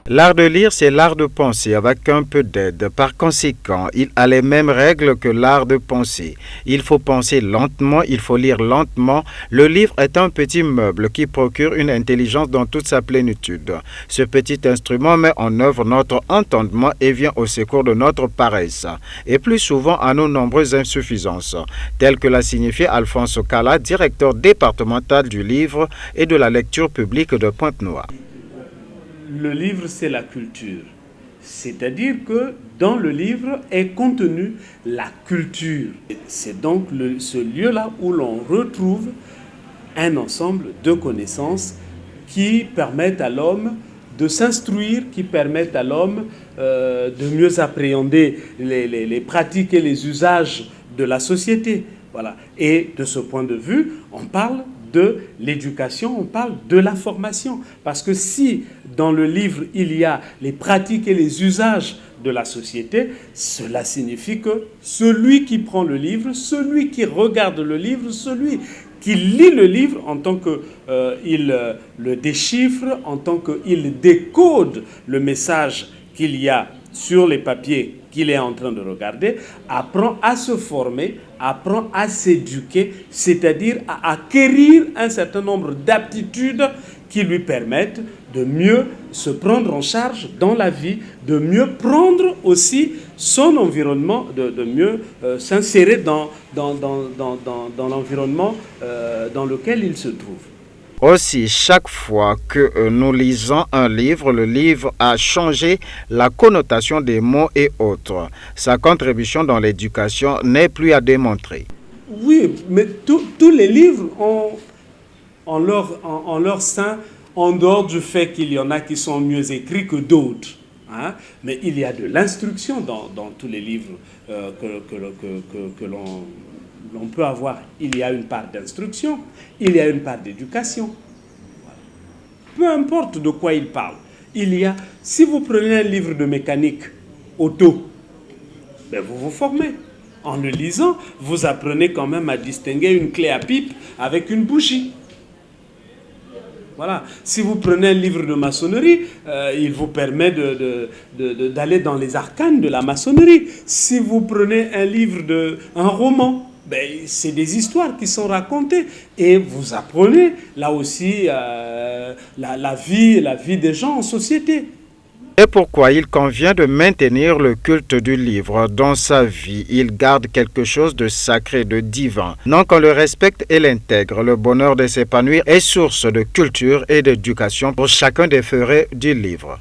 L'art de lire, c'est l'art de penser avec un peu d'aide. Par conséquent, il a les mêmes règles que l'art de penser. Il faut penser lentement, il faut lire lentement. Le livre est un petit meuble qui procure une intelligence dans toute sa plénitude. Ce petit instrument met en œuvre notre entendement et vient au secours de notre paresse, et plus souvent à nos nombreuses insuffisances, telles que l'a signifié Alphonse Kala, directeur départemental du livre et de la lecture publique de Pointe-Noire. Le livre, c'est la culture. C'est-à-dire que dans le livre est contenue la culture. C'est donc ce lieu-là où l'on retrouve un ensemble de connaissances qui permettent à l'homme de s'instruire, qui permettent à l'homme de mieux appréhender les pratiques et les usages de la société. Voilà. Et de ce point de vue, on parle de l'éducation, on parle de la formation. Parce que si dans le livre, il y a les pratiques et les usages de la société, cela signifie que celui qui prend le livre, celui qui regarde le livre, celui qui lit le livre en tant qu'il le déchiffre, en tant qu'il décode le message qu'il y a sur les papiers qu'il est en train de regarder, apprend à se former, apprend à s'éduquer, c'est-à-dire à acquérir un certain nombre d'aptitudes qui lui permettent de mieux se prendre en charge dans la vie, de mieux prendre aussi son environnement, de mieux s'insérer dans l'environnement dans lequel il se trouve. Aussi, chaque fois que nous lisons un livre, le livre a changé la connotation des mots et autres. Sa contribution dans l'éducation n'est plus à démontrer. Oui, mais tous les livres ont en leur sein, en dehors du fait qu'il y en a qui sont mieux écrits que d'autres, hein, mais il y a de l'instruction dans tous les livres que l'on peut avoir. Il y a une part d'instruction, il y a une part d'éducation. Peu importe de quoi il parle. Si vous prenez un livre de mécanique auto, ben vous vous formez. En le lisant, vous apprenez quand même à distinguer une clé à pipe avec une bougie. Voilà. Si vous prenez un livre de maçonnerie, il vous permet d'aller dans les arcanes de la maçonnerie. Si vous prenez un roman, ben, c'est des histoires qui sont racontées et vous apprenez là aussi la vie des gens en société. Et pourquoi il convient de maintenir le culte du livre dans sa vie. Il garde quelque chose de sacré, de divin. Non qu'on le respecte et l'intègre, le bonheur de s'épanouir est source de culture et d'éducation pour chacun des feuillets du livre.